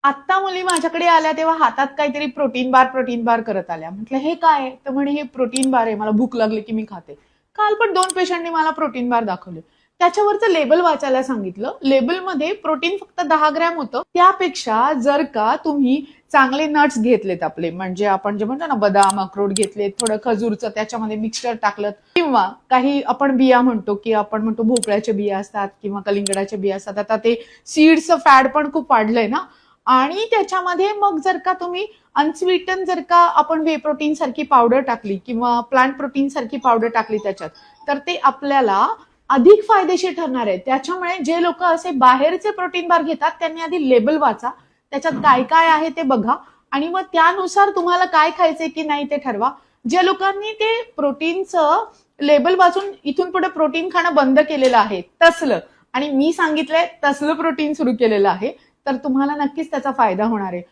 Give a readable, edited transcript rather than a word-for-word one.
आत्ता मुली माझ्याकडे आल्या तेव्हा हातात काहीतरी प्रोटीन बार करत आल्या. म्हटलं हे काय आहे? तर म्हणे हे प्रोटीन बार आहे, मला भूक लागली की मी खाते. काल पण 2 पेशंटनी मला प्रोटीन बार दाखवले. त्याच्यावरचं लेबल वाचायला सांगितलं. लेबलमध्ये प्रोटीन फक्त 10 ग्रॅम होतं. त्यापेक्षा जर का तुम्ही चांगले नट्स घेतलेत आपले, म्हणजे आपण जे म्हणतो ना बदाम, अक्रोड घेतलेत, थोडं खजूरचं त्याच्यामध्ये मिक्सचर टाकलं, किंवा काही आपण बिया म्हणतो की आपण म्हणतो भोपळ्याच्या बिया असतात किंवा कलिंगडाच्या बिया असतात. आता ते सीड्सचं फॅड पण खूप वाढलंय ना, आणि त्याच्यामध्ये मग जर का तुम्ही अनस्वीटन जर का आपण वे प्रोटीन सारखी पावडर टाकली किंवा प्लांट प्रोटीन सारखी पावडर टाकली त्याच्यात, तर ते आपल्याला अधिक फायदेशीर ठरणार आहे. त्याच्यामुळे जे लोक असे बाहेरचे प्रोटीन बार घेतात त्यांनी आधी लेबल वाचा, त्याच्यात काय काय आहे ते बघा, आणि मग त्यानुसार तुम्हाला काय खायचंय की नाही ते ठरवा. ज्या लोकांनी ते प्रोटीनचं लेबल वाचून इथून पुढे प्रोटीन खाणं बंद केलेलं आहे तसलं, आणि मी सांगितलंय तसलं प्रोटीन सुरू केलेलं आहे, तर तुम्हाला नक्कीच त्याचा फायदा होणार आहे.